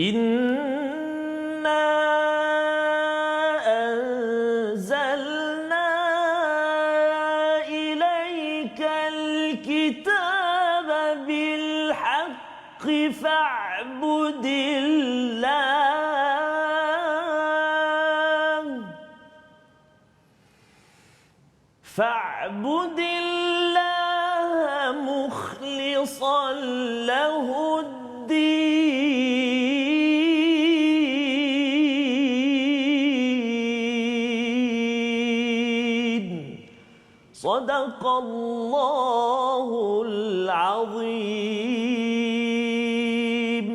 Inna anzalna ilaikal kitaba bil haqqi fa'budillaha mukhlishan lahuddin. Sadaqallahul azim.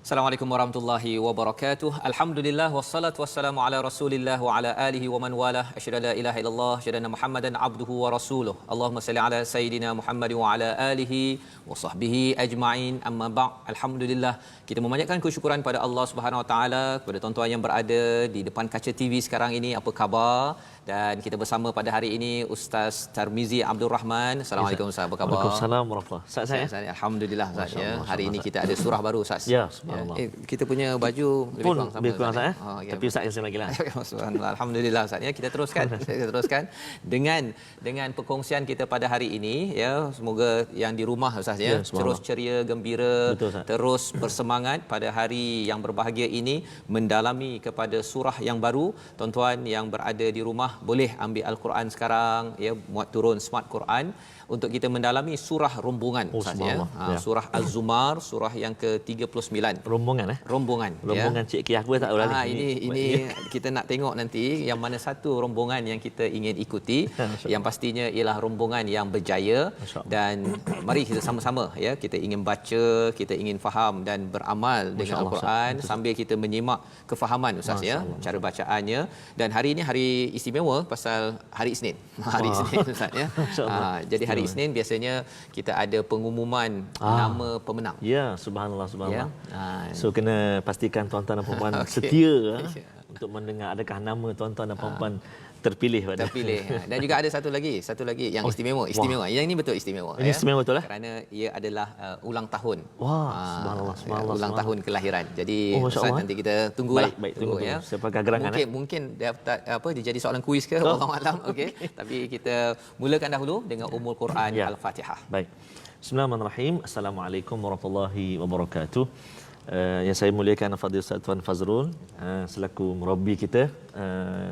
Assalamualaikum warahmatullahi wabarakatuh. Alhamdulillah wassalatu wassalamu ala Rasulillah wa ala alihi wa man walah. Asyhadu an la ilaha illallah, asyhadu anna Muhammadan abduhu wa rasuluh. Allahumma salli ala sayidina Muhammad wa ala alihi wa sahbihi ajma'in. Amma ba'd. Alhamdulillah, kita memanjatkan kesyukuran pada Allah Subhanahu wa taala, kepada tuan-tuan yang berada di depan kaca TV sekarang ini. Apa khabar? Dan kita bersama pada hari ini Ustaz Tarmizi Abdul Rahman. Assalamualaikum Ustaz. Apa khabar? Waalaikumsalam warahmatullahi wabarakatuh. Saya alhamdulillah Ustaz ya. Hari ini kita ada surah baru Ustaz. Ya, subhanallah. Kita punya baju lebih kurang sama. Oh, ya. Tapi Ustaz yang lagi lah. Subhanallah. Alhamdulillah Ustaz ya. Kita teruskan. Kita teruskan dengan perkongsian kita pada hari ini ya. Semoga yang di rumah Ustaz ya, terus ceria, gembira, betul, terus bersemangat pada hari yang berbahagia ini, mendalami kepada surah yang baru. Tuan-tuan yang berada di rumah boleh ambil Al-Quran sekarang ya, muat turun Smart Quran untuk kita mendalami surah rombongan Ustaz ya. Surah Az-Zumar, surah yang ke-39. Rombongan Rombongan ya? Cik Ki aku tak tahu lah ini kita nak tengok nanti yang mana satu rombongan yang kita ingin ikuti. Yang pastinya ialah rombongan yang berjaya. Dan mari kita sama-sama ya, kita ingin baca, kita ingin faham dan beramal dengan Al-Quran sambil kita menyimak kefahaman Ustaz ya, cara bacaannya. Dan hari ini hari istimewa pasal hari Isnin. Hari Isnin Ustaz ya. Jadi hari Isnin biasanya kita ada pengumuman nama pemenang. Ya, subhanallah. Ya. So kena pastikan tuan-tuan dan puan setia untuk mendengar adakah nama tuan-tuan dan puan terpilih. Dan juga ada satu lagi yang istimewa. Yang ini betul istimewa. Ini istimewa betul kerana ia adalah ulang tahun. Subhanallah. Ulang tahun kelahiran. Jadi Ustaz nanti kita tunggulah. Tunggu ya. Siapakah gerangan mungkin dia jadi soalan kuis ke wallahu alam. Okey. Tapi kita mulakan dahulu dengan Ummul Quran Al-Fatihah. Baik. Bismillahirrahmanirrahim. Assalamualaikum warahmatullahi wabarakatuh. Yang saya muliakan Fadil Ustaz Tuan Fazrul selaku murabbi kita,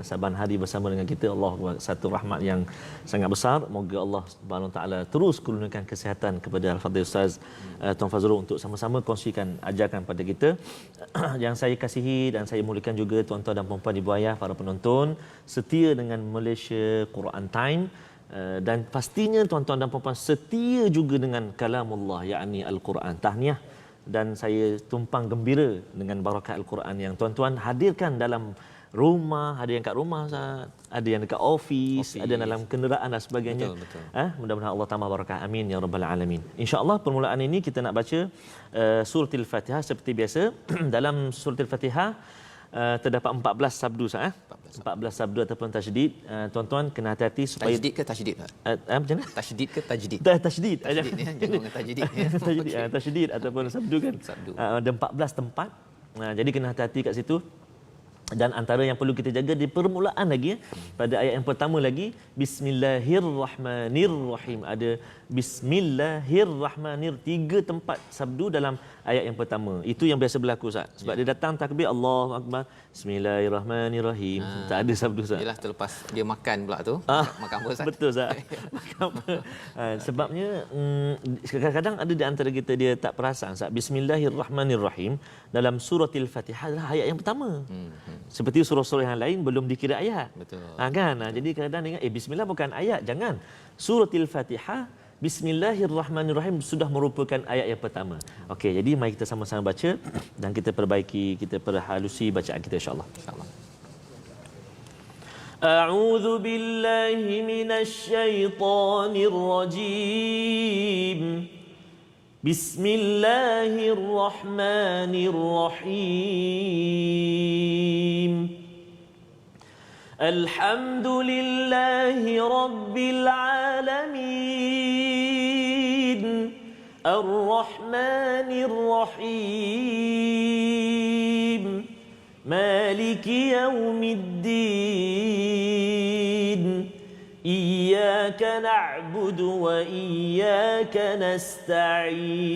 saban hari bersama dengan kita. Allah satu rahmat yang sangat besar. Moga Allah Subhanahu Wa Taala terus kurniakan kesihatan kepada Al-Fadil Ustaz Tuan Fazrul untuk sama-sama kongsikan ajarkan pada kita. Yang saya kasihi dan saya muliakan juga tuan-tuan dan puan-puan ibu ayah, para penonton setia dengan Malaysia Quran Time. Dan pastinya tuan-tuan dan puan-puan setia juga dengan kalamullah, yakni Al-Quran. Tahniah dan saya tumpang gembira dengan barakat Al-Quran yang tuan-tuan hadirkan dalam rumah, ada yang kat rumah, ada yang dekat office, ada dalam kenderaan dan sebagainya. Betul. Mudah-mudahan Allah tambah barakah. Amin ya rabbal alamin. Insya-Allah permulaan ini kita nak baca surah Al-Fatihah seperti biasa. Dalam surah Al-Fatihah terdapat 14 sabdu 14 sabdu ataupun tajdid. Tuan-tuan kena hati-hati supaya tajdid ke tajdid? Macam mana? Tajdid ke tajdid? Tajdid. Jangan tajdid. Tajdid ataupun sabdu kan. Ada 14 tempat. Jadi kena hati-hati kat situ. Dan antara yang perlu kita jaga di permulaan lagi, pada ayat yang pertama lagi, Bismillahirrahmanirrahim. Ada Bismillahirrahmanirrahim. 3 tempat sabdu dalam ayat yang pertama. Itu yang biasa berlaku Ustaz. Sebab dia datang takbir Allahu Akbar, Bismillahirrahmanirrahim. Tak ada sabdu Ustaz. Yalah, terlepas dia makan pula tu. Makan apa Ustaz? Betul Ustaz. Makan apa? Sebabnya kadang-kadang ada di antara kita dia tak perasan Ustaz. Bismillahirrahmanirrahim dalam surah Al-Fatihah adalah ayat yang pertama. Seperti surah-surah yang lain belum dikira ayat. Betul. Kan? Jadi kadang-kadang ingat bismillah bukan ayat. Jangan. Surah Al-Fatihah Bismillahirrahmanirrahim sudah merupakan ayat yang pertama. Okey, jadi mari kita sama-sama baca dan kita perbaiki, kita perhalusi bacaan kita insya-Allah. Insya-Allah. A'udzu billahi minasy syaithanir rajim. بسم الله الرحمن الرحيم الحمد لله رب العالمين الرحمن الرحيم مالك يوم الدين إياك نعبد وإياك نستعين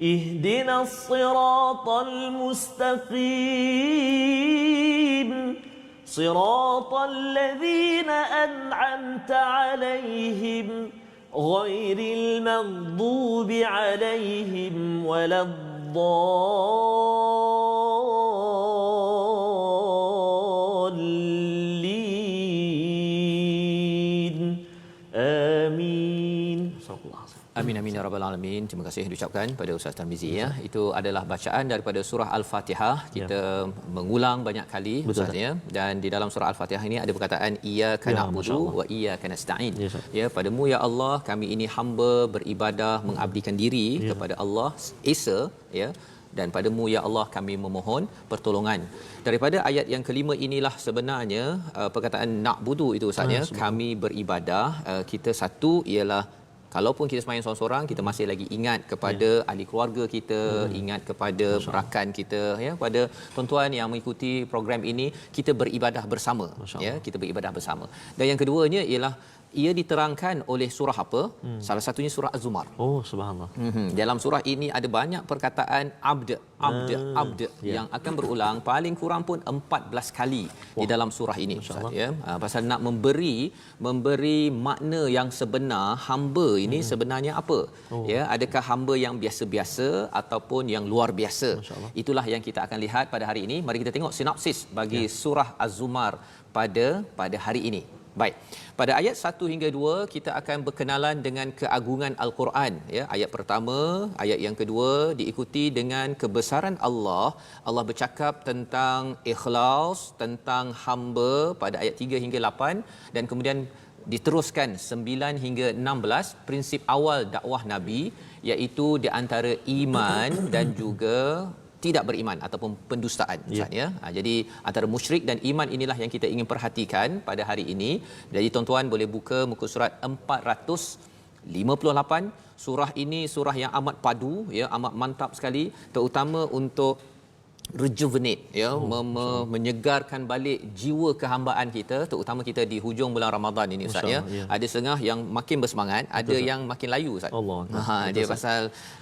اهدنا الصراط المستقيم صراط الذين أنعمت عليهم غير المغضوب عليهم ولا الضالين آمين. Amin amin ya rabbal alamin. Terima kasih diucapkan pada Ustaz Tarmizi ya. Itu adalah bacaan daripada surah Al-Fatihah. Kita mengulang banyak kali Ustaz ya. Dan di dalam surah Al-Fatihah ini ada perkataan iyyaka na'budu wa iyyaka nasta'in. Ya, padamu ya Allah kami ini hamba beribadah mengabdikan diri kepada Allah Esa ya. Dan padamu ya Allah kami memohon pertolongan. Daripada ayat yang kelima inilah sebenarnya perkataan na'budu itu Ustaz ya. Kami beribadah, kita satu ialah kalaupun kita sembahyang seorang-seorang, kita masih lagi ingat kepada ahli keluarga kita, ingat kepada rakan kita ya, pada tuan-tuan yang mengikuti program ini, kita beribadah bersama ya, kita beribadah bersama. Dan yang keduanya ialah ia diterangkan oleh surah apa? Salah satunya surah Az-Zumar. Oh, subhanallah. Dalam surah ini ada banyak perkataan abd yang akan berulang paling kurang pun 14 kali di dalam surah ini Ustaz ya. Pasal nak memberi makna yang sebenar hamba ini sebenarnya apa? Ya, adakah hamba yang biasa-biasa ataupun yang luar biasa? Itulah yang kita akan lihat pada hari ini. Mari kita tengok sinopsis bagi surah Az-Zumar pada hari ini. Baik. Pada ayat 1 hingga 2 kita akan berkenalan dengan keagungan Al-Quran ya. Ayat pertama, ayat yang kedua diikuti dengan kebesaran Allah. Allah bercakap tentang ikhlas, tentang hamba pada ayat 3 hingga 8 dan kemudian diteruskan 9 hingga 16 prinsip awal dakwah Nabi iaitu di antara iman dan juga tidak beriman ataupun pendustaan Ustaz ya. Jadi antara musyrik dan iman inilah yang kita ingin perhatikan pada hari ini. Jadi tuan-tuan boleh buka muka surat 458. Surah ini surah yang amat padu ya, amat mantap sekali terutama untuk rejuvenate ya, menyegarkan balik jiwa kehambaan kita, terutama kita di hujung bulan Ramadan ini Ustaz ya. Ada setengah yang makin bersemangat, ada yang makin layu Ustaz. Dia pasal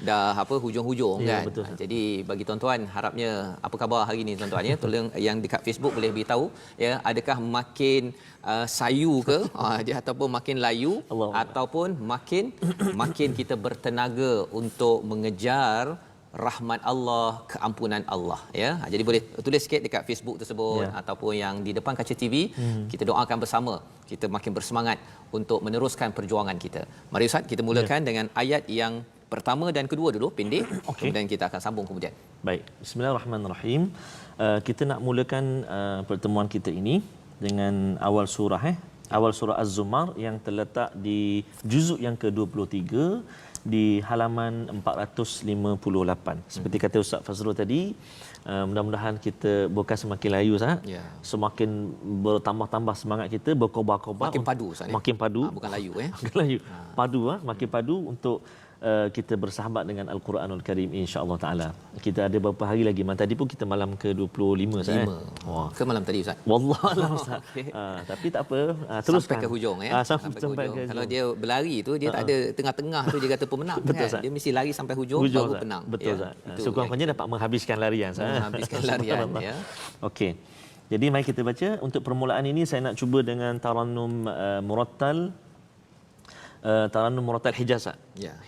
dah hujung-hujung kan. Jadi bagi tuan-tuan harapnya apa khabar hari ini tuan-tuan ya, tolong yang dekat Facebook boleh beritahu ya, adakah makin sayu ke dia ataupun makin layu ataupun makin kita bertenaga untuk mengejar rahmat Allah, keampunan Allah ya. Jadi boleh tulis sikit dekat Facebook tersebut ataupun yang di depan kaca TV. Kita doakan bersama, kita makin bersemangat untuk meneruskan perjuangan kita. Mari Ustaz kita mulakan dengan ayat yang pertama dan kedua dulu pendek, kemudian kita akan sambung kemudian. Baik, bismillahirrahmanirrahim. Kita nak mulakan pertemuan kita ini dengan awal surah awal surah Az-Zumar yang terletak di juzuk yang ke-23 di halaman 458. Seperti kata Ustaz Fazrul tadi, mudah-mudahan kita bukan semakin layu semakin bertambah-tambah semangat kita, berkobar-kobar, makin padu Ustaz. Makin padu. Bukan layu bukan layu. Padu makin padu untuk kita bersahabat dengan Al-Quranul Karim insya-Allah taala. Kita ada beberapa hari lagi. Tadi pun kita malam ke-25 ke malam tadi Ustaz. Wallahualam Ustaz. Tapi tak apa, teruskan sampai ke hujung ya. Sampai ke hujung. Kalau dia berlari tu dia tak ada tengah-tengah tu dia kata pemenang kan. Dia mesti lari sampai hujung baru penang. Betul Ustaz. Sekurang-kurangnya dapat menghabiskan larian menghabiskan larian ya. Okey. Jadi mari kita baca. Untuk permulaan ini saya nak cuba dengan tarannum murattal. Tarannum murattal Hijaz.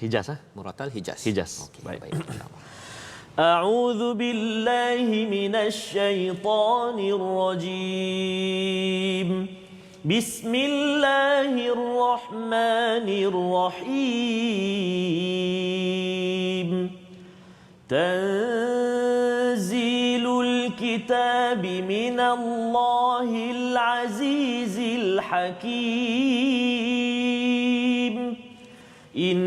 Hijaz murattal Hijaz. Okay, baik. أعوذ بالله من الشيطان الرجيم بسم الله الرحمن الرحيم تنزيل الكتاب من الله العزيز الحكيم إن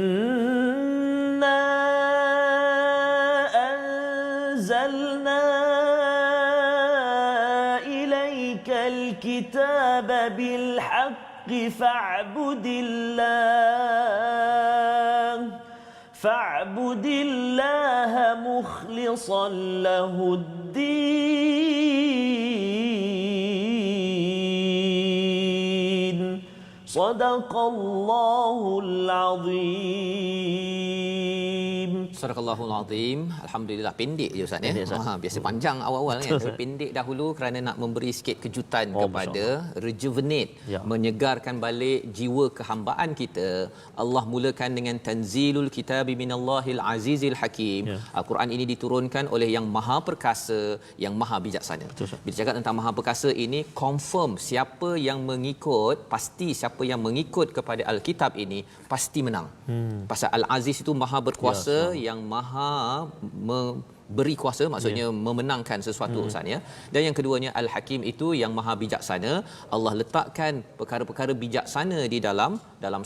بالحق فاعبد الله مخلصا له الدين صدق الله العظيم. Sadaqallahul Azim. Alhamdulillah pendek je Ustaz ya. Pendek, Ustaz. Biasa panjang awal-awal kan. Tapi pendek dahulu kerana nak memberi sikit kejutan kepada rejuvenate, Ya. menyegarkan balik jiwa kehambaan kita. Allah mulakan dengan tanzilul kitabi minallahil azizil hakim. Ya. Al-Quran ini diturunkan oleh yang Maha Perkasa, yang Maha Bijaksana. Betul, Ustaz. Bila cakap tentang Maha Perkasa ini confirm siapa yang mengikut, pasti siapa yang mengikut kepada Alkitab ini pasti menang. Pasal Al-Aziz itu Maha berkuasa, yang Maha beri kuasa, maksudnya memenangkan sesuatu Ustaz ya. Dan yang keduanya Al-Hakim itu yang Maha Bijaksana. Allah letakkan perkara-perkara bijaksana di dalam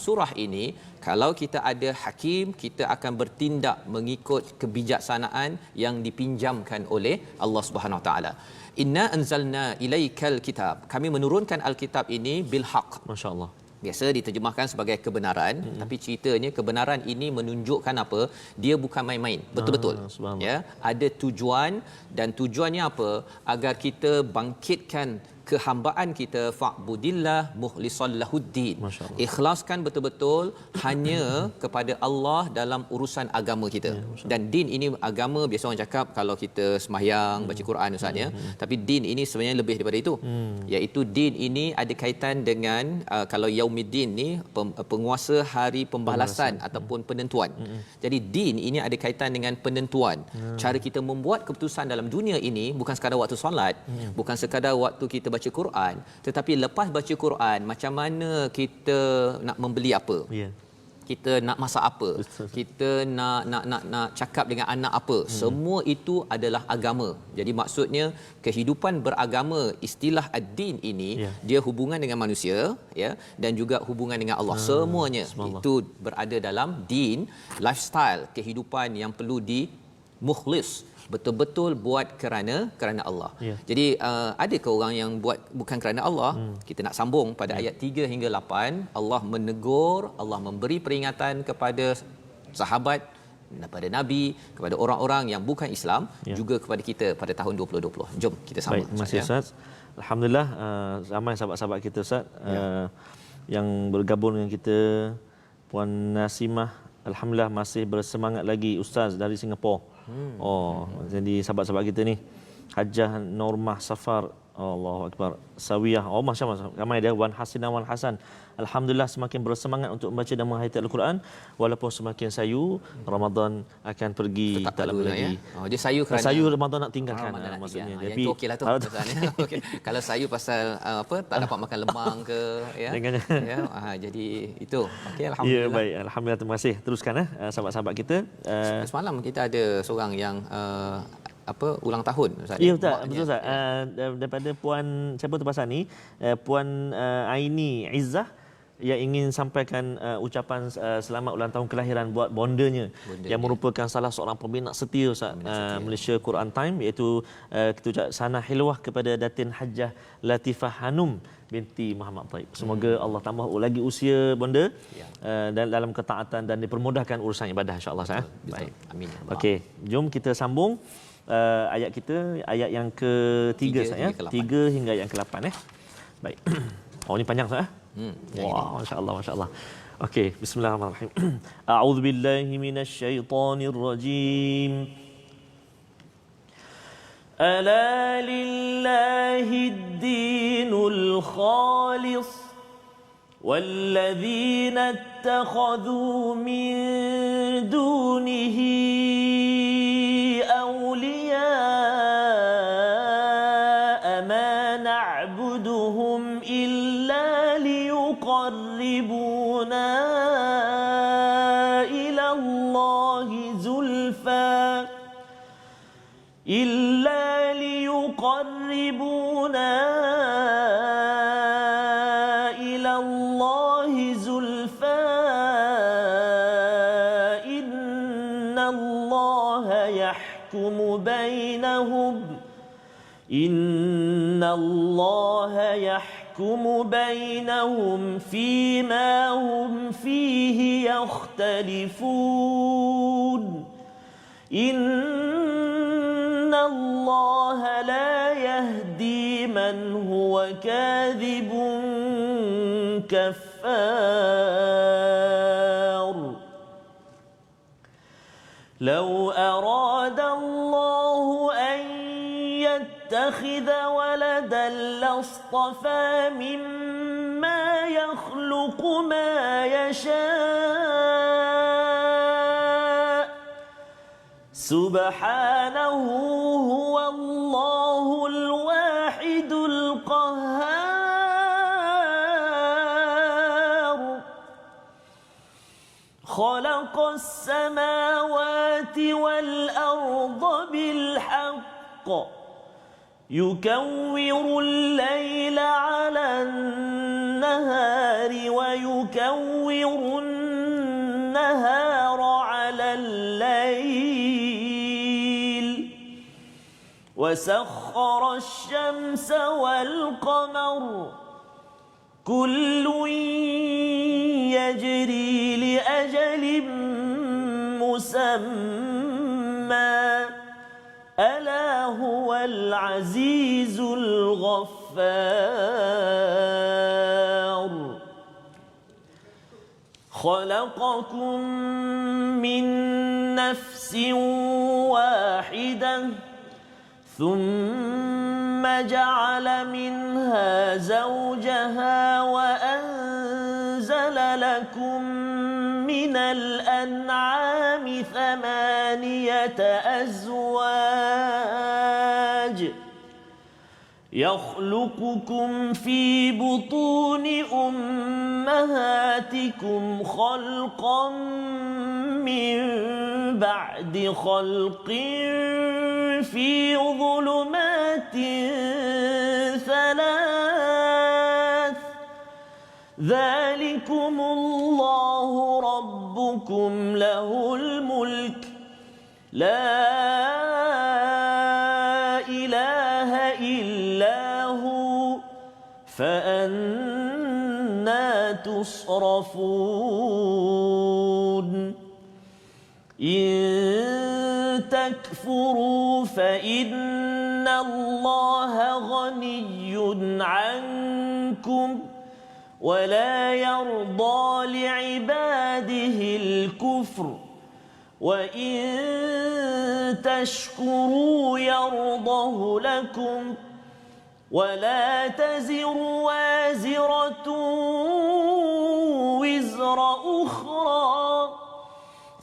surah ini. Kalau kita ada hakim, kita akan bertindak mengikut kebijaksanaan yang dipinjamkan oleh Allah Subhanahu Wa Taala. Inna anzalna ilaikal kitab. Kami menurunkan Alkitab ini bil haq. Masya-Allah. Biasa diterjemahkan sebagai kebenaran, tapi ceritanya kebenaran ini menunjukkan apa? Dia bukan main-main, betul-betul. Subhanallah. Ya, ada tujuan, dan tujuannya apa? Agar kita bangkitkan kehambaan kita, fa'budillah mukhlishan lahuddin. Masya-Allah. Ikhlaskan betul-betul hanya kepada Allah dalam urusan agama kita. Dan din ini agama, biasa orang cakap kalau kita sembahyang, baca Quran Ustaz ya. Tapi din ini sebenarnya lebih daripada itu. Iaitu din ini ada kaitan dengan kalau Yaumiddin ni penguasa hari pembalasan ataupun penentuan. Jadi din ini ada kaitan dengan penentuan. Cara kita membuat keputusan dalam dunia ini bukan sekadar waktu solat, bukan sekadar waktu kita baca Quran, tetapi lepas baca Quran macam mana kita nak membeli apa, Ya. kita nak masak apa, kita nak cakap dengan anak apa, semua itu adalah agama. Jadi maksudnya kehidupan beragama, istilah ad-din ini, dia hubungan dengan manusia ya, dan juga hubungan dengan Allah. Semuanya itu berada dalam din, lifestyle kehidupan yang perlu di mukhlis, betul-betul buat kerana Allah. Ya. Jadi ada ke orang yang buat bukan kerana Allah? Kita nak sambung pada ayat 3 hingga 8. Allah menegur, Allah memberi peringatan kepada sahabat, kepada Nabi, kepada orang-orang yang bukan Islam, juga kepada kita pada tahun 2020. Jom kita sambung. Baik, terima kasih Ustaz. Alhamdulillah ramai sahabat-sahabat kita Ustaz yang bergabung dengan kita. Puan Nasimah, alhamdulillah masih bersemangat lagi Ustaz dari Singapura. Jadi sahabat-sahabat kita ni, Hajjah Normah Safar, Allahu Akbar, Sawiyah, masya-Allah ramai dia, Wan Hasinah Wan Hasan. Alhamdulillah semakin bersemangat untuk membaca dan menghayati Al-Quran walaupun semakin sayu. Ramadan akan pergi tak lama lagi. Ya? Dia sayu kerana sayu Ramadan nak tinggalkan Ramadan nak maksudnya. tinggal. Tapi yang okeylah tu. Okay. Kalau sayu pasal tak dapat makan lemang ke ya. Ya, jadi itu. Okey, alhamdulillah. Ya, baik. Alhamdulillah, terima kasih. Teruskan sahabat-sahabat kita. Semalam kita ada seorang yang ulang tahun Ustaz. Ya, betul Ustaz. Daripada puan siapa tu pasal ni, puan Aini Izzah yang ingin sampaikan ucapan selamat ulang tahun kelahiran buat bondanya yang merupakan salah seorang pembina setia Ustaz Malaysia Quran Time, iaitu kita ucap sana hilwah kepada Datin Hajjah Latifah Hanum binti Muhammad Taib. Semoga Allah tambah lagi usia bonda dan dalam ketaatan dan dipermudahkan urusan ibadah insya-Allah Ustaz. Baik. Amin. Okey, jom kita sambung ayat kita, ayat yang ketiga saya, 3 hingga ayat ke-8 Baik. Ini panjang Ustaz. Wah, masya-Allah, masya-Allah. Okey, bismillahirrahmanirrahim. A'udzu billahi minasyaitonir rajim. Ala lillahid-dinul khalis والذين اتخذوا من دونه أولياء ما نعبدهم إلا ليقربونا إلى الله زلفى يحكم بينهم إن الله يحكم يحكم بينهم فيما هم فيه يختلفون إن الله لا يهدي من هو كاذب كفار لو أراد الله أن يتخذ ولدا لاصطفى مما يخلق ما يشاء سبحانه هو الله الواحد القهار خلق السماوات والأرض بالحق يكور الليل على النهار ويكور النهار على الليل وسخر الشمس والقمر كل يجري لأجل مسمى ألا هو العزيز الغفار خلقكم من نفس واحدة ثم جعل منها زوجها وأنزل لكم من الأنعام 8 أزواج يخلقكم في بطون أمهاتكم خلقا من بعد خلق في ظلمات 3 ذلكم الله ربكم له الملك لا إله إلا هو فأنى تصرفون إن تكفروا فإن الله غني عنكم ولا يرضى لعباده الكفر وإن تشكروا يرضه لكم ولا تزر وازرة وزر أخرى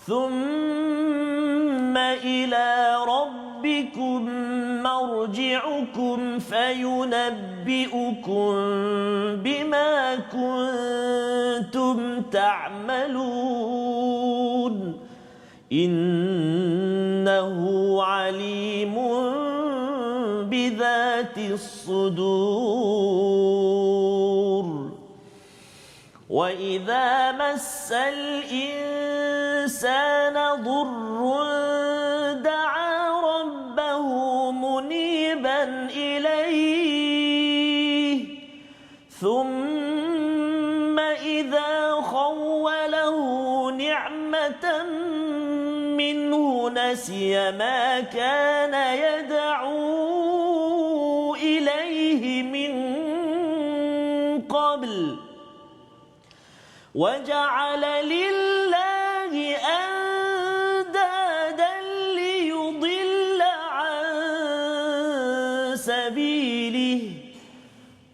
ثم إلى ربكم مرجعكم فينبئكم بما كنتم تعملون إنه عليم بذات الصدور وإذا مس الإنسان ضر دعا ربه منيبا إليه ثم إذا خوله نعمة منه نسي ما كان يدعو إليه من قبل وجعل لله أندادا ليضل عن سبيله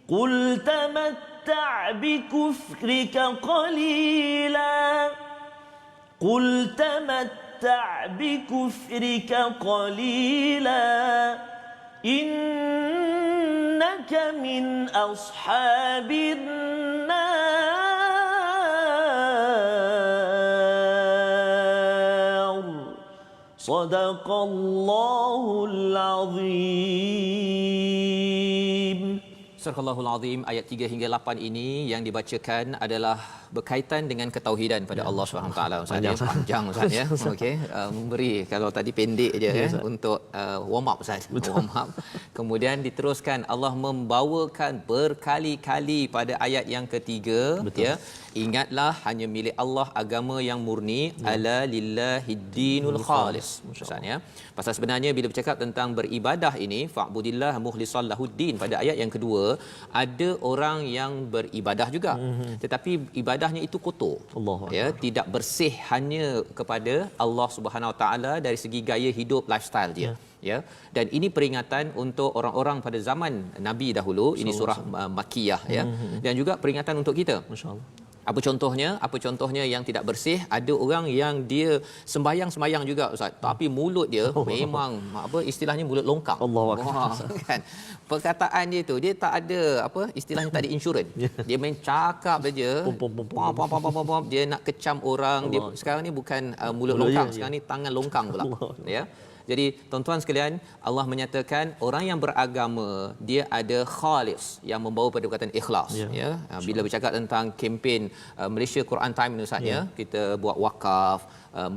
قل تمتع بكفرك قليلا قل تمتع بكفرك قليلا إنك من أصحاب النار صدق الله العظيم Surah Al-Azim ayat 3 hingga 8 ini yang dibacakan adalah berkaitan dengan ketauhidan pada Allah Subhanahu taala Ustaz ya. Panjang Ustaz ya. Okey, memberi kalau tadi pendek je ya untuk warm up Ustaz. Warm up. Kemudian diteruskan Allah membawakan berkali-kali pada ayat yang ketiga. Betul. Ya. Ingatlah hanya milik Allah agama yang murni, ala lillahi dinul khalis. Ustaz ya. Pasal sebenarnya bila bercakap tentang beribadah ini, fa'budillah mukhlishan lahuddin, pada ayat yang kedua ada orang yang beribadah juga. Tetapi ibadahnya itu kotor. Ya, tidak bersih hanya kepada Allah Subhanahu Wa Taala dari segi gaya hidup, lifestyle dia. Ya, dan ini peringatan untuk orang-orang pada zaman Nabi dahulu. Ini surah Makkiyah ya. Dan juga peringatan untuk kita. Masya-Allah. Apa contohnya yang tidak bersih? Ada orang yang dia sembahyang juga Ustaz, tapi mulut dia memang istilahnya mulut longkang. Kan. Perkataan dia tu dia tak ada istilahnya tak ada insurans. Dia main cakap saja. Dia nak kecam orang. Dia sekarang ni bukan mulut longkang, sekarang ni tangan longkang pula. Ya. Jadi tuan-tuan sekalian, Allah menyatakan orang yang beragama dia ada khalis, yang membawa pada perkataan ikhlas. Ya. Bila bercakap tentang kempen Malaysia Quran Time ni Ustaz ya, kita buat wakaf,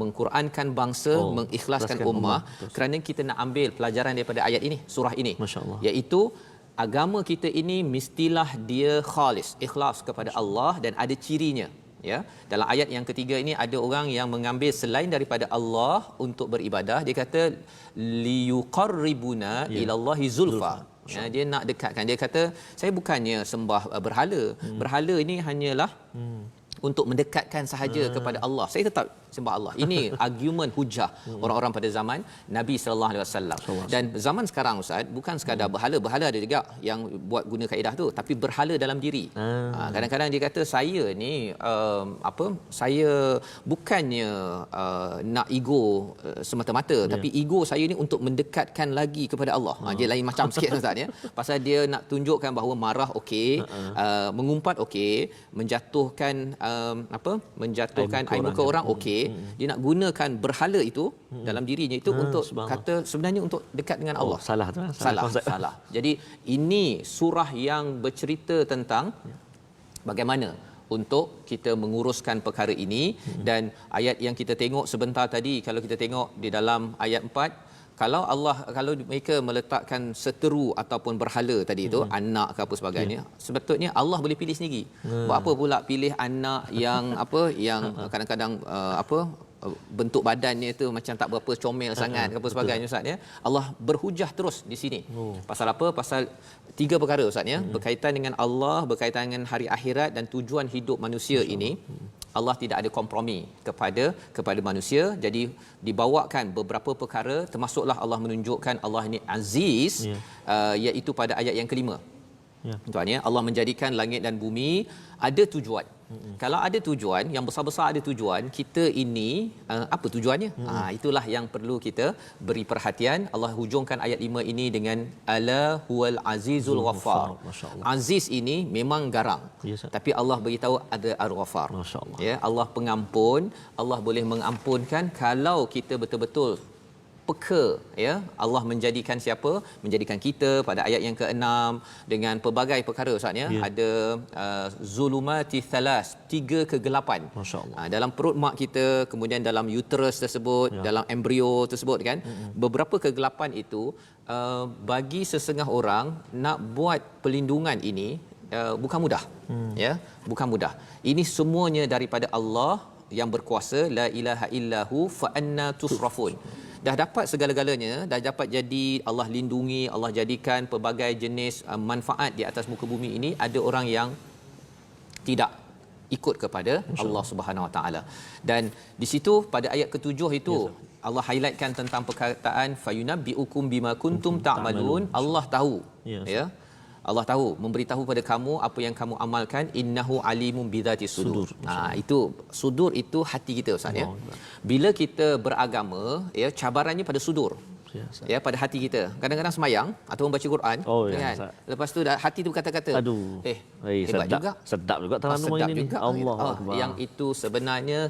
mengqurankan bangsa, mengikhlaskan ummah, kerana kita nak ambil pelajaran daripada ayat ini, surah ini, iaitu agama kita ini mestilah dia khalis, ikhlas kepada Allah, dan ada cirinya. Ya, dalam ayat yang ketiga ini ada orang yang mengambil selain daripada Allah untuk beribadah. Dia kata liyuqarribuna ilallahi zulfa. Ya, dia nak dekatkan. Dia kata saya bukannya sembah berhala. Berhala ini hanyalah untuk mendekatkan sahaja kepada Allah. Saya tetap sembah Allah. Ini argument hujah orang-orang pada zaman Nabi sallallahu alaihi wasallam. Dan zaman sekarang Ustaz, bukan sekadar berhala ada juga yang buat guna kaedah tu, tapi berhala dalam diri. Kadang-kadang dia kata saya ni saya bukannya nak ego semata-mata, tapi ego saya ni untuk mendekatkan lagi kepada Allah. Dia lain macam sikit Ustaz ya. Pasal dia nak tunjukkan bahawa marah okey, mengumpat okey, menjatuhkan air muka orang okey. Dia nak gunakan berhala itu dalam dirinya itu untuk kata sebenarnya untuk dekat dengan Allah. Salah. Jadi ini surah yang bercerita tentang bagaimana untuk kita menguruskan perkara ini. Dan ayat yang kita tengok sebentar tadi, kalau kita tengok di dalam ayat 4, kalau mereka meletakkan seteru ataupun berhala tadi itu, anak ke apa sebagainya, sebetulnya Allah boleh pilih sendiri. Buat apa pula pilih anak yang yang kadang-kadang bentuk badannya tu macam tak berapa comel sangat ke apa sebagainya Ustaz ya. Allah berhujah terus di sini. Pasal apa? Pasal 3 perkara Ustaz ya, berkaitan dengan Allah, berkaitan dengan hari akhirat dan tujuan hidup manusia ini. Allah tidak ada kompromi kepada manusia. Jadi dibawakan beberapa perkara, termasuklah Allah menunjukkan Allah ini aziz, iaitu pada ayat yang kelima. Tuan ya, Allah menjadikan langit dan bumi ada tujuan. Kalau ada tujuan, yang besar-besar ada tujuan, kita ini apa tujuannya? Itulah yang perlu kita beri perhatian. Allah hujungkan ayat 5 ini dengan ala huwal azizul ghaffar. Aziz ini memang garang. Tapi Allah beritahu ada ar-ghaffar. Ya, Allah pengampun. Allah boleh mengampunkan kalau kita betul-betul peka ya. Allah menjadikan siapa? Menjadikan kita pada ayat yang ke-6 dengan pelbagai perkara Ustaz ya. Ada zulumati thalas, 3 kegelapan. Dalam perut mak kita, kemudian dalam uterus tersebut, dalam embrio tersebut kan. Beberapa kegelapan itu bagi sesengah orang nak buat pelindungan ini bukan mudah. Ya, bukan mudah. Ini semuanya daripada Allah yang berkuasa, la ilaha illahu fa anna tusrafun. Dah dapat segala-galanya, dah dapat jadi Allah lindungi, Allah jadikan pelbagai jenis manfaat di atas muka bumi ini. Ada orang yang tidak ikut kepada Allah Subhanahu Wa Taala. Dan di situ pada ayat ke-7 itu Allah highlightkan tentang perkataan fayunabbiukum bima kuntum ta'malun. Allah tahu. Ya. Allah tahu, memberitahu pada kamu apa yang kamu amalkan, innahu alimun bidzati sudur. Itu sudur itu hati kita Ustaz ya. Bila kita beragama ya, cabarannya pada sudur. Ya, pada hati kita. Kadang-kadang semayang ataupun baca Quran kan. Lepas tu hati tu berkata-kata, hebat juga. Sedap juga terlalu ini. Allah. Yang itu sebenarnya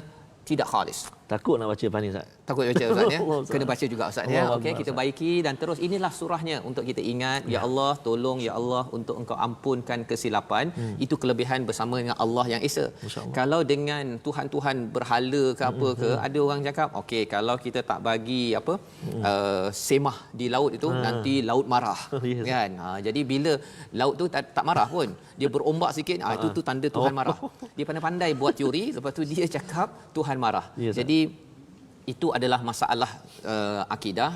tidak khalis. Takut nak baca lepas ni Ustaz. Takut baca Ustaz ya. Allah, Ustaz. Kena baca juga Ustaz ya. Allah, Okey, kita Ustaz. baiki dan terus inilah surahnya untuk kita ingat, ya Allah, tolong ya Allah untuk Engkau ampunkan kesilapan. Itu kelebihan bersama dengan Allah yang Esa. Masya-Allah. Kalau dengan tuhan-tuhan berhala ke apa ke, ada orang cakap, okey, kalau kita tak bagi apa semah di laut itu nanti laut marah. Yes. Kan? Jadi bila laut tu tak marah pun, dia berombak sikit, itu tu tanda Tuhan marah. Dia pandai-pandai buat teori, lepas tu dia cakap Tuhan marah. Yes, Jadi itu adalah masalah akidah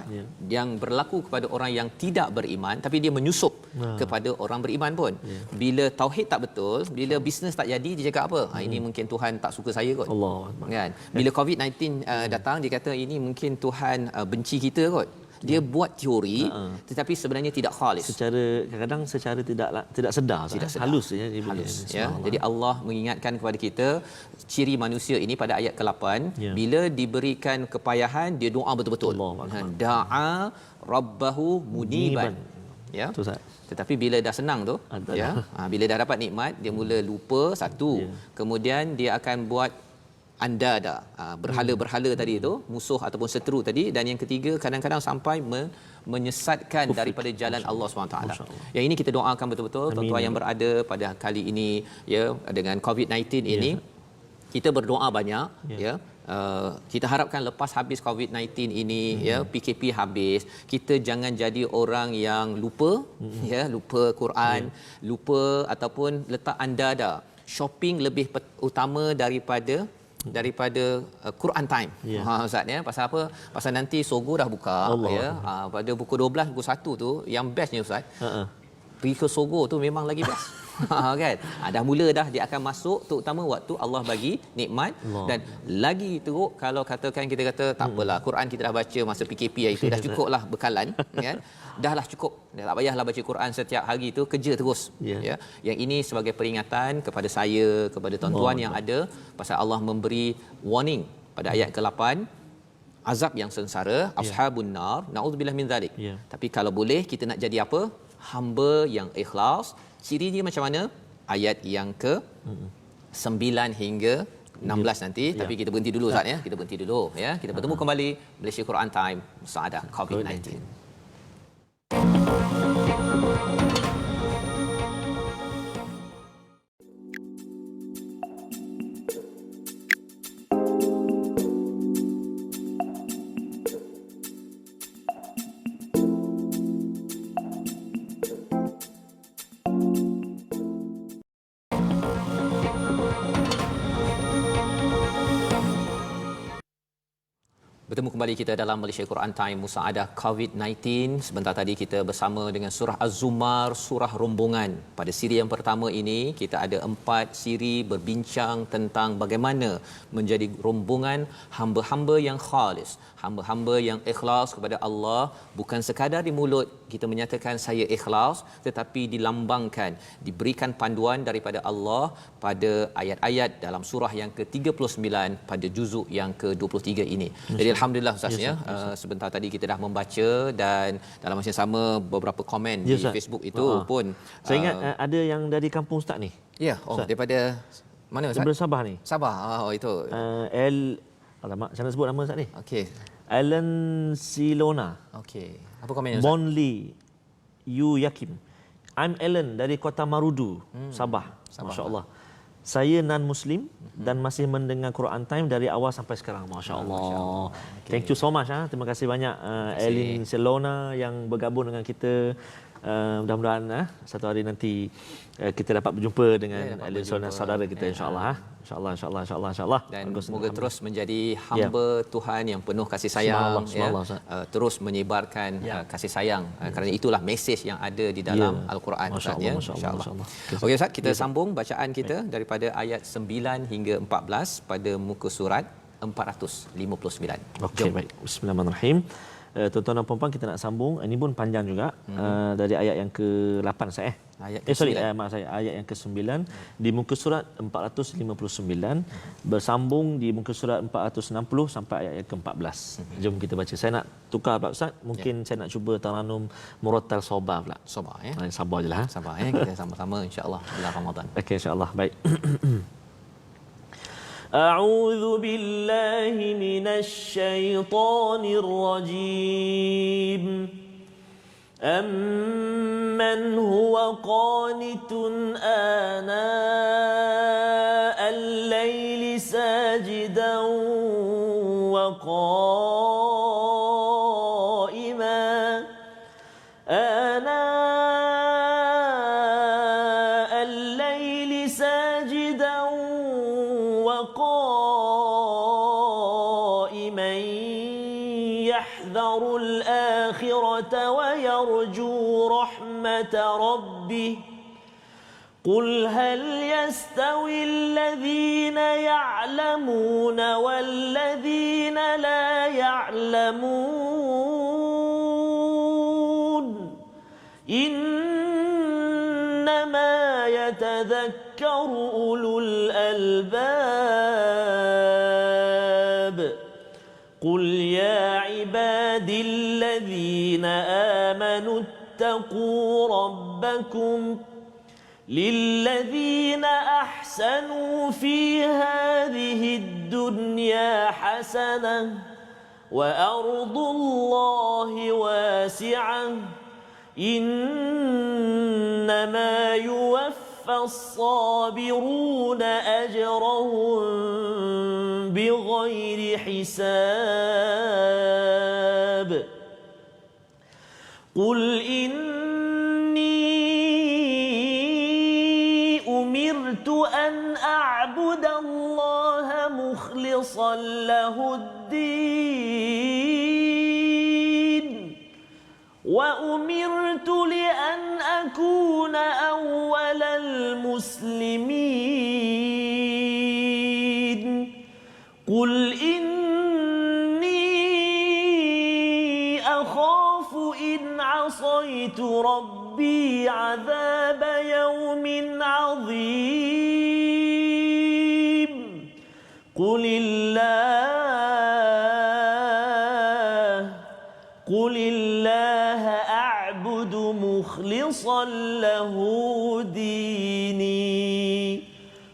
yang berlaku kepada orang yang tidak beriman, tapi dia menyusup kepada orang beriman pun. Bila tauhid tak betul, bila bisnes tak jadi, dia cakap apa? Ini mungkin Tuhan tak suka saya kot. Allah. Kan? Bila COVID-19 datang, dia kata ini mungkin Tuhan benci kita kot. Dia buat teori tetapi sebenarnya tidak khalis. Kadang-kadang secara tidak sedar, Tidak sedar. halus ya. dia punya. Halus ya. Jadi Allah mengingatkan kepada kita ciri manusia ini pada ayat ke-8, bila diberikan kepayahan dia doa betul-betul. Da'a rabbahu muniban. Ya. Betul, Ustaz. Tetapi bila dah senang tu, ya, bila dah dapat nikmat, dia mula lupa satu. Kemudian dia akan buat andada, berhala-berhala tadi itu, musuh ataupun seteru tadi, dan yang ketiga kadang-kadang sampai menyesatkan daripada jalan Allah SWT. Yang ini kita doakan betul-betul tuan-tuan yang berada pada kali ini ya dengan COVID-19 ini, kita berdoa banyak ya. Kita harapkan lepas habis COVID-19 ini ya, PKP habis, kita jangan jadi orang yang lupa ya, lupa Quran, lupa ataupun letak andada. Shopping lebih utama daripada Quran time. Ustaz ya, pasal apa? Pasal nanti Sogo dah buka ya. Pada pukul 12 pukul 1 tu yang bestnya Ustaz. Pergi ke Sogo tu memang lagi best. Kan? Dah mula dah dia akan masuk, terutama waktu Allah bagi nikmat. Dan lagi teruk kalau katakan kita kata tak apalah, Quran kita dah baca masa PKP itu dah cukuplah bekalan kan. Dahlah cukup. Dah tak payahlah baca Quran setiap hari tu, kerja terus. Ya. Yang ini sebagai peringatan kepada saya, kepada tuan-tuan yang ada, pasal Allah memberi warning pada ayat ke-8, azab yang sengsara, ashabun nar, naudzubillah min zalik. Tapi kalau boleh kita nak jadi apa? Hamba yang ikhlas. Ciri dia macam mana? Ayat yang ke 9 hingga 16 nanti. Tapi kita berhenti dulu Ustaz ya. Kita berhenti dulu ya. Kita bertemu kembali Malaysia Quran Time Musaadah COVID-19. Bertemu kembali kita dalam Malaysia Quran Time Musaadah COVID-19. Sebentar tadi kita bersama dengan surah Az-Zumar, surah rombongan. Pada siri yang pertama ini kita ada 4 siri berbincang tentang bagaimana menjadi rombongan hamba-hamba yang khalis, hamba-hamba yang ikhlas kepada Allah. Bukan sekadar di mulut kita menyatakan saya ikhlas, tetapi dilambangkan, diberikan panduan daripada Allah pada ayat-ayat dalam surah yang ke-39 pada juzuk yang ke-23 ini. Jadi alhamdulillah Ustaz ya, sebentar tadi kita dah membaca dan dalam masa yang sama beberapa komen di Facebook itu pun saya ingat ada yang dari kampung Ustaz ni. Ya, daripada mana Ustaz? Daripada Sabah ni. Sabah. Itu. Alamak, saya nak sebut nama Ustaz ni. Okey. Alan Silona. Okey. Apa komennya Ustaz? Bonli Yu Yakim. I'm Alan dari Kota Marudu, Sabah. Masya-Allah. Saya non-Muslim dan masih mendengar Quran Time dari awal sampai sekarang. Masya-Allah. Okay. Thank you so much. Terima kasih banyak Elin Selona yang bergabung dengan kita. Mudah-mudahan satu hari nanti kita dapat berjumpa dengan Elin Selona, saudara kita, insya-Allah. InsyaAllah. Dan semoga terus menjadi hamba Tuhan yang penuh kasih sayang. Terus menyebarkan kasih sayang. Kerana itulah mesej yang ada di dalam Al-Quran. InsyaAllah. Okey Ustaz, kita sambung bacaan kita daripada ayat 9 hingga 14 pada muka surat 459. Okey, baik. Bismillahirrahmanirrahim. Tuan-tuan dan puan-puan, kita nak sambung. Ini pun panjang juga. Dari ayat yang ke-8 saya. Maaf saya, ayat yang ke-9 di muka surat 459 bersambung di muka surat 460 sampai ayat yang ke-14. Jom kita baca. Saya nak tukar Pak Ustaz. Mungkin saya nak cuba taranum Murattal Sabah pula. Sabah ya. Sabar jelah. Sabar ya. Kita sama-sama insya-Allah bulan Ramadan. Okey, insya-Allah. Baik. أعوذ بالله من الشيطان الرجيم أمن هو قانت آناء الليل ساجدا وقائما آناء الليل ساجدا وقائما يحذر الآخرة ويرجو رحمة ربه قل هل يستوي الذين يعلمون والذين لا يعلمون إنما يتذكر أولو الألباب قل يا عبادي الذين آمنوا اتقوا ربكم للذين أحسنوا في هذه الدنيا حسنة وأرض الله واسعة إنما يوفى الصابرون أجرهم بغير حساب قل إني أمرت أن أعبد الله مخلصا له الدين وأمرت لأن أكون أول المسلمين قل إني أخاف إن عصيت ربي عذاب يوم عظيم قل الله أعبد مخلصا له ديني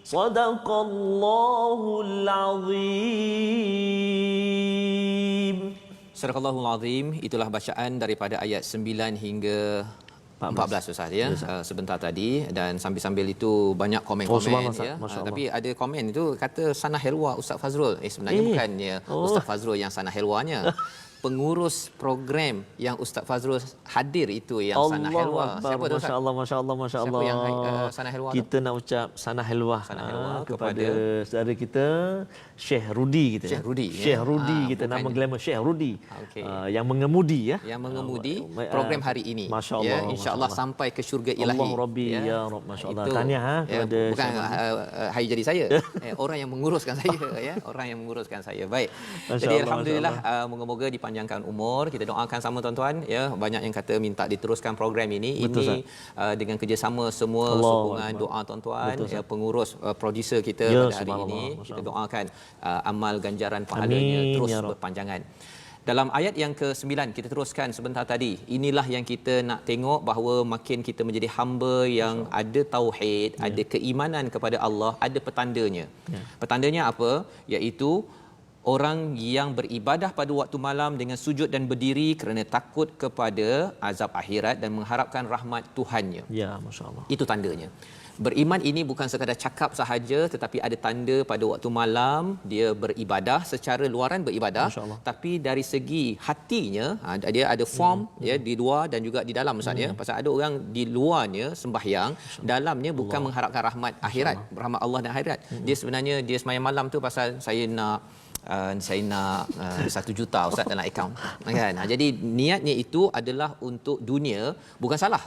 صدق الله العظيم. Surah Al-Allahul Azim, itulah bacaan daripada ayat 9 hingga 14 Ustaz ya. Sebentar tadi, dan sambil-sambil itu banyak komen-komen ya. Tapi ada komen itu kata Sanah Helwa Ustaz Fazrul. Sebenarnya bukannya Ustaz Fazrul yang Sanah Helwanya. Pengurus program yang Ustaz Fazrul hadir itu yang Sanah Helwa. Siapa tu Ustaz? Masya-Allah. Siapa yang Sanah Helwa? Kita nak ucap Sanah Helwa kepada saudara kita Syekh Rudi kita. Syekh Rudi kita, nama glamour Syekh Rudi. Yang mengemudi ya. Yang mengemudi program hari ini. Masya-Allah. Ya, insya-Allah sampai ke syurga ilahi. Allah Rabbi ya Rabb. Masya-Allah. Tahniah kepada bukan hari jadi saya. Orang yang menguruskan saya ya. Orang yang menguruskan saya. Baik. Jadi alhamdulillah, moga-moga dipanjangkan umur. Kita doakan sama tuan-tuan ya. Banyak yang kata minta diteruskan program ini. Betul, ini dengan kerjasama semua sokongan doa tuan-tuan ya, pengurus producer kita pada hari ini. Kita doakan amal ganjaran pahalanya terus berpanjangan. Dalam ayat yang ke-9 kita teruskan sebentar tadi. Inilah yang kita nak tengok bahawa makin kita menjadi hamba yang ada tauhid, ada keimanan kepada Allah, ada petandanya. Petandanya apa? Iaitu orang yang beribadah pada waktu malam dengan sujud dan berdiri kerana takut kepada azab akhirat dan mengharapkan rahmat Tuhannya. Ya, masya-Allah. Itu tandanya. Beriman ini bukan sekadar cakap sahaja, tetapi ada tanda pada waktu malam dia beribadah secara luaran beribadah, tapi dari segi hatinya dia ada form ya di luar dan juga di dalam Ustaz ya. Pasal ada orang di luarnya sembahyang, dalamnya bukan mengharapkan rahmat akhirat, rahmat Allah dan akhirat. Dia sebenarnya dia sembahyang malam tu pasal saya nak 1 juta Ustaz dalam akaun kan. Jadi niatnya itu adalah untuk dunia, bukan salah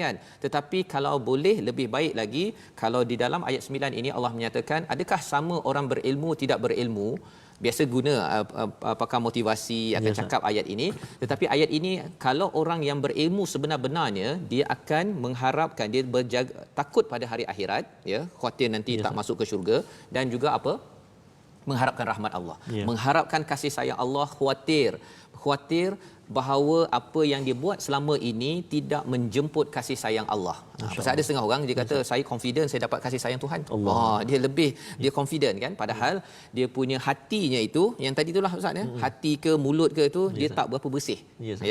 kan. Tetapi kalau boleh lebih baik lagi kalau di dalam ayat 9 ini Allah menyatakan adakah sama orang berilmu tidak berilmu. Biasa guna pakar motivasi akan cakap ayat ini, tetapi ayat ini kalau orang yang berilmu sebenar-benarnya dia akan mengharapkan, dia berjaga, takut pada hari akhirat ya, khawatir nanti tak masuk ke syurga, dan juga apa, mengharapkan rahmat Allah, mengharapkan kasih sayang Allah, khawatir bahawa apa yang dia buat selama ini tidak menjemput kasih sayang Allah. Pasal ada setengah orang dia kata saya confident saya dapat kasih sayang Tuhan. Dia lebih dia confident kan, padahal dia punya hatinya itu yang tadi itulah Ustaz ya, hati ke mulut ke itu dia tak berapa bersih.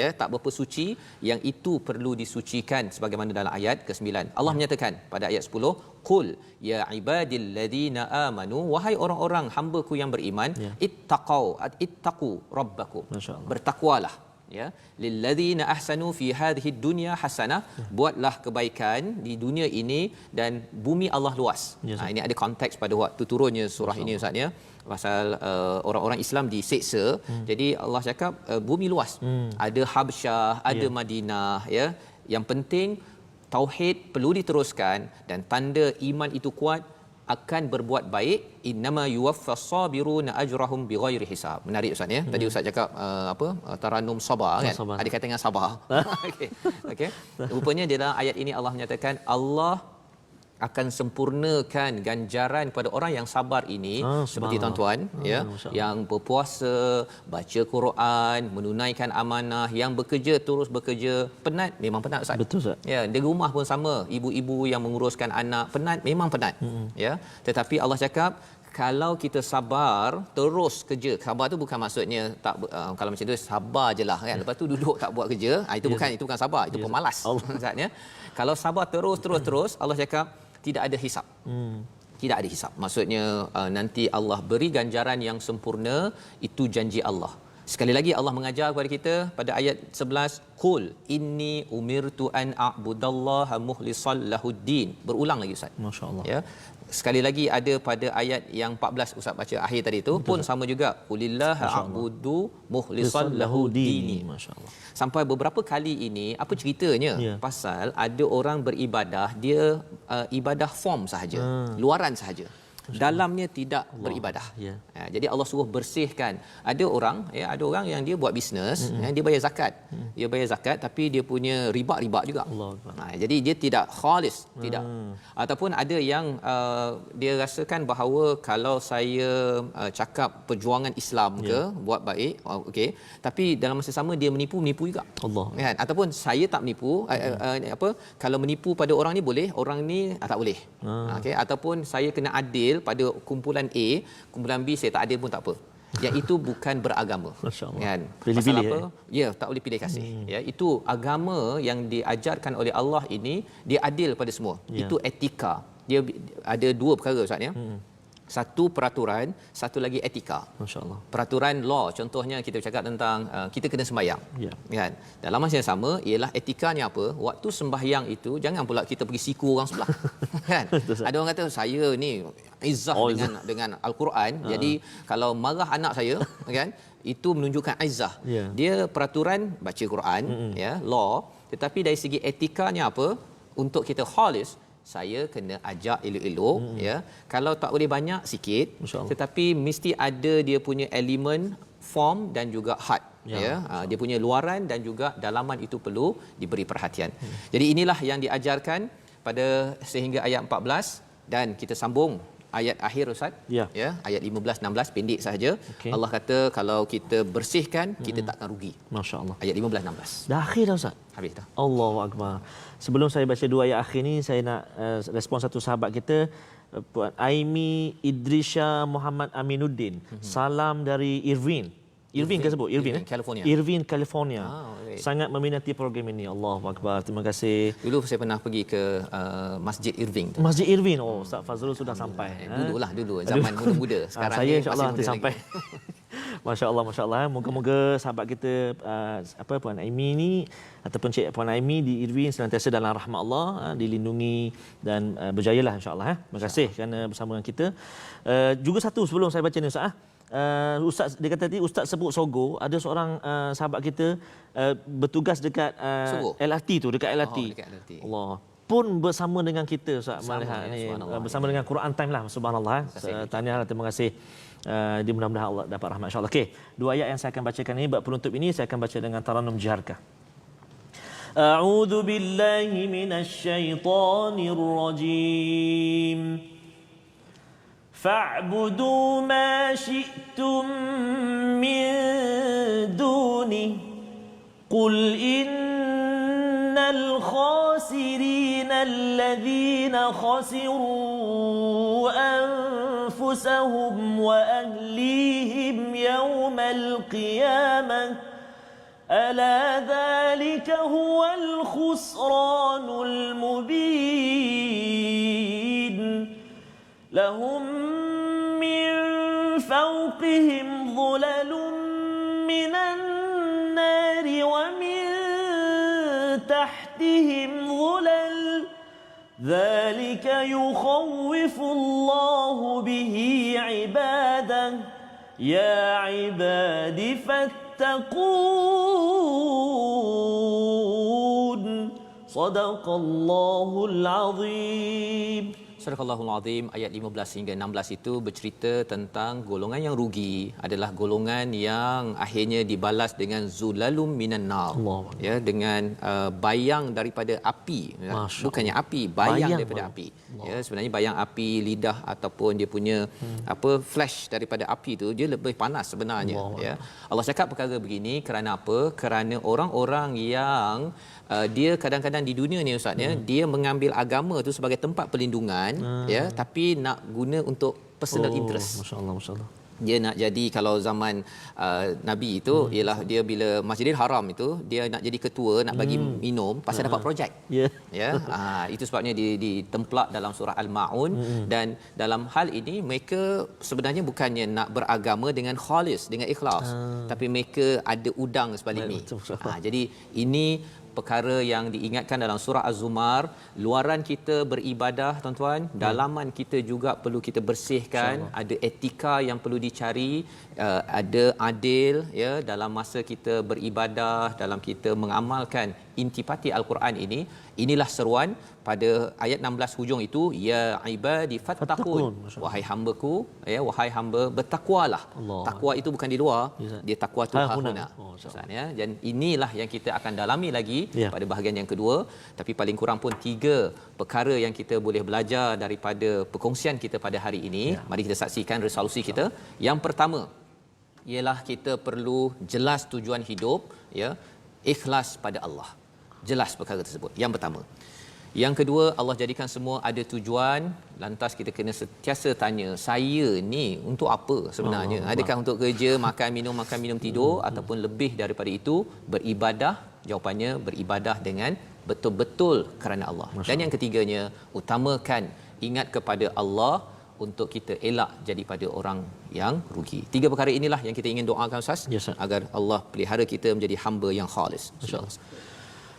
Ya, tak berapa suci, yang itu perlu disucikan sebagaimana dalam ayat ke-9. Allah menyatakan pada ayat 10, qul ya ibadilladzina amanu, wahai orang-orang hamba-Ku yang beriman, ittaqu rabbakum, bertakwalah ya, lilladzina ahsanu fi hadhihi dunya hasanah, buatlah kebaikan di dunia ini dan bumi Allah luas. Ini ada konteks pada waktu turunnya surah ini Ustaz ya, pasal orang-orang Islam diseksa. Jadi Allah cakap bumi luas, ada Habsyah, ada Madinah ya. Yang penting tauhid perlu diteruskan, dan tanda iman itu kuat akan berbuat baik. Innama yuwaffas sabiruna ajrahum bighairi hisab. Menarik Ustaz ya. Tadi Ustaz cakap taranum sabar kan. Sabar. Ada kata dengan sabar. Okey. Rupanya dalam ayat ini Allah menyatakan Allah akan sempurnakan ganjaran pada orang yang sabar ini, seperti tuan-tuan ya, yang berpuasa, baca Quran, menunaikan amanah, yang bekerja terus bekerja. Penat memang penat Ustaz. Betul Ustaz. Ya, di rumah pun sama, ibu-ibu yang menguruskan anak penat memang penat. Ya, tetapi Allah cakap kalau kita sabar terus kerja. Sabar tu bukan maksudnya tak kalau macam tu sabar je lah kan, lepas tu duduk tak buat kerja. Itu bukan sabar, itu pemalas Ustaz ya. Kalau sabar terus Allah cakap tidak ada hisap. Tidak ada hisap. Maksudnya nanti Allah beri ganjaran yang sempurna, itu janji Allah. Sekali lagi Allah mengajar kepada kita pada ayat 11, qul inni umirtu an a'budallaha mukhlishan lahuddin. Berulang lagi Ustaz. Masya-Allah. Ya. Sekali lagi ada pada ayat yang 14 Ustaz baca akhir tadi itu pun sama juga, qulillaha a'budu mukhlishan lahuddin. Masya-Allah. Sampai beberapa kali ini apa ceritanya? Pasal ada orang beribadah dia ibadah form sahaja, luaran sahaja. Dalamnya tidak beribadah. Jadi Allah suruh bersihkan. Ada orang yang dia buat bisnes, dia bayar zakat. Dia bayar zakat tapi dia punya riba juga. Jadi dia tidak khalis, tidak. Ataupun ada yang dia rasakan bahawa kalau saya cakap perjuangan Islam ke, buat baik, okey, tapi dalam masa sama dia menipu juga. Kan? Ataupun saya tak menipu, kalau menipu pada orang ni boleh, orang ni tak boleh. Okey, ataupun saya kena adil pada kumpulan A, kumpulan B saya tak adil pun tak apa. Yang itu bukan beragama. Kan? Pasal apa? Ya, tak boleh pilih kasih. Ya, itu agama yang diajarkan oleh Allah ini, dia adil pada semua. Itu etika. Dia ada dua perkara Ustaz ya. Satu peraturan, satu lagi etika. Masya-Allah. Peraturan law, contohnya kita bercakap tentang kita kena sembahyang. Kan? Dalam masa yang sama ialah etikanya apa? Waktu sembahyang itu jangan pula kita pergi siku orang sebelah. Kan? Ada orang kata saya ni izzah dengan al-Quran. Jadi kalau marah anak saya, kan? Itu menunjukkan izzah. Dia peraturan baca Quran, ya, law, tetapi dari segi etikanya apa? Untuk kita khalis, saya kena ajak elok-elok, ya. Kalau tak boleh banyak, sikit, tetapi mesti ada dia punya elemen form dan juga heart, ya. Dia punya luaran dan juga dalaman itu perlu diberi perhatian. Jadi inilah yang diajarkan pada sehingga ayat 14, dan kita sambung ayat akhir Ustaz, ya, ayat 15 16 pendek sahaja. Allah kata kalau kita bersihkan, kita takkan rugi. Masya-Allah. Ayat 15 16. Dah akhir dah Ustaz. Habis dah. Allahu akbar. Sebelum saya baca dua ayat akhir ni, saya nak respon satu sahabat kita, Puan Aimi Idrisha Muhammad Aminuddin. Salam dari Irvine. Irvine ke sebut? Irvine, California. Irvine, California. Sangat meminati program ini. Allahu akbar. Terima kasih. Dulu saya pernah pergi ke Masjid Irving tu. Masjid Irvine. Oh, Ustaz Fazrul sudah sampai. Dulu zaman muda-muda. Sekarang saya ni insya-Allah nanti muda sampai. Masya-Allah, masya-Allah. Moga-moga sahabat kita Puan Aimi ni ataupun Cik Puan Aimi di Irvine senantiasa dalam rahmat Allah, dilindungi dan berjayalah insya-Allah. Terima kasih kerana bersama dengan kita. Juga satu sebelum saya baca ni Ustaz, Ustaz dia kata tadi Ustaz sebut Sogo, ada seorang sahabat kita bertugas dekat LRT tu, dekat LRT. Allah pun bersama dengan kita Ustaz melihat ni, bersama dengan Quran Time lah, subhanallah. Tahniah, terima kasih. Dia mudah-mudahan Allah dapat rahmat insya-Allah. Okey, dua ayat yang saya akan bacakan ini, bab penutup ini saya akan baca dengan taranum jiharkah. A'udzu billahi minasyaitonir rajim. فاعبدوا ما شئتم من دونه قل إن الخاسرين الذين خسروا أنفسهم وأهليهم يوم القيامة ألا ذلك هو الخسران المبين لهم من فوقهم ظلل من النار ومن تحتهم ظلل ذلك يخوف الله به عباده يا عباد فاتقون صدق الله العظيم. Surah Al-Al Azim ayat 15 hingga 16 itu bercerita tentang golongan yang rugi adalah golongan yang akhirnya dibalas dengan zulalum minan nar, ya, dengan bayang daripada api, bukannya api, bayang daripada api. Ya, sebenarnya bayang api, lidah ataupun dia punya flash daripada api itu dia lebih panas sebenarnya, ya. Allah cakap perkara begini kerana apa? Kerana orang-orang yang dia kadang-kadang di dunia ni ustaz, ya, dia mengambil agama tu sebagai tempat perlindungan, ya, tapi nak guna untuk personal interest. Masya-Allah. Dia nak jadi, kalau zaman Nabi itu ialah dia bila Masjidil Haram itu dia nak jadi ketua, nak bagi minum pasal dapat projek. Ya. Itu sebabnya ditemplak dalam surah Al-Maun. Dan dalam hal ini mereka sebenarnya bukannya nak beragama dengan khalis, dengan ikhlas, tapi mereka ada udang sebalik ni. Jadi ini perkara yang diingatkan dalam surah Az-Zumar. Luaran kita beribadah tuan-tuan, dalaman kita juga perlu kita bersihkan. Ada etika yang perlu dicari, ada adil, ya, dalam masa kita beribadah, dalam kita mengamalkan intipati Al-Quran ini. Inilah seruan pada ayat 16 hujung itu, ya ibadi fattaqun, wahai hamba-Ku, ya, wahai hamba bertakwalah. Takwa itu bukan di luar, dia takwa tu hahuna. Ya, dan inilah yang kita akan dalami lagi pada bahagian yang kedua. Tapi paling kurang pun 3 perkara yang kita boleh belajar daripada perkongsian kita pada hari ini. Mari kita saksikan resolusi kita. Yang pertama ialah kita perlu jelas tujuan hidup, ya, ikhlas pada Allah. Jelas perkara tersebut. Yang pertama. Yang kedua, Allah jadikan semua ada tujuan. Lantas kita kena sentiasa tanya, saya ni untuk apa sebenarnya? Adakah untuk kerja, makan minum tidur, ataupun lebih daripada itu beribadah? Jawapannya beribadah dengan betul-betul kerana Allah. Dan yang ketiganya, utamakan ingat kepada Allah untuk kita elak jadi pada orang yang rugi. 3 perkara inilah yang kita ingin doakan Ustaz, agar Allah pelihara kita menjadi hamba yang khalis. InsyaAllah.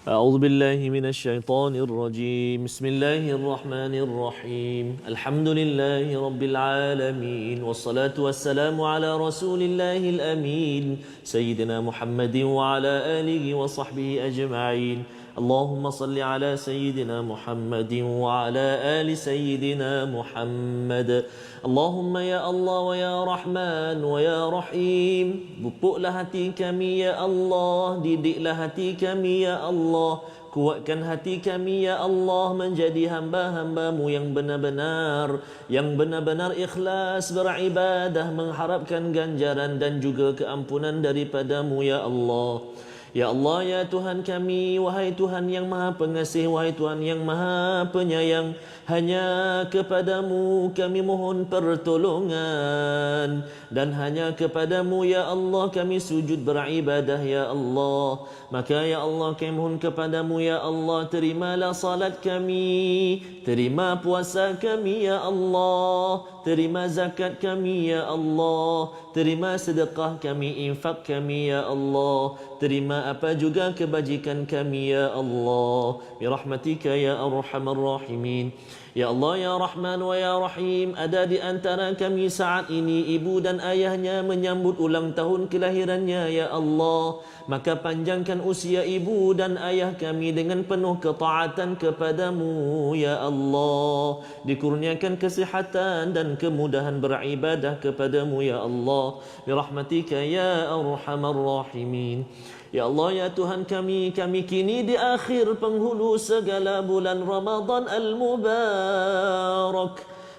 أعوذ بالله من الشيطان الرجيم بسم الله الرحمن الرحيم الحمد لله رب العالمين والصلاة والسلام على رسول الله الأمين سيدنا محمد وعلى آله وصحبه أجمعين اللهم صل على سيدنا محمد وعلى آل سيدنا محمد اللهم يا الله ويا رحمن ويا رحيم pupuklah hati kami ya Allah, didiklah hati kami ya Allah, kuatkan hati kami ya Allah menjadi hamba-hamba-Mu yang benar-benar ikhlas beribadah, mengharapkan ganjaran dan juga keampunan daripada-Mu ya Allah. Ya Allah, ya Tuhan kami, wahai Tuhan yang Maha Pengasih, wahai Tuhan yang Maha Penyayang, hanya kepadamu kami mohon pertolongan, dan hanya kepadamu ya Allah kami sujud beribadah ya Allah. Maka ya Allah kami mohon kepadamu ya Allah, terimalah salat kami, terima puasa kami ya Allah, terima zakat kami ya Allah, terima sedekah kami, infak kami ya Allah, terima apa juga kebajikan kami ya Allah, birahmatika ya arhamar rahimin. Ya Allah, ya Rahman wa ya Rahim, ada di antara kami saat ini ibu dan ayahnya menyambut ulang tahun kelahirannya ya Allah. Maka panjangkan usia ibu dan ayah kami dengan penuh ketaatan kepadamu ya Allah. Dikurniakan kesihatan dan kemudahan beribadah kepadamu ya Allah, birahmatika ya arhamar rahimin. Ya Allah, ya Tuhan kami kini di akhir penghulu segala bulan Ramadan al-Mubarak.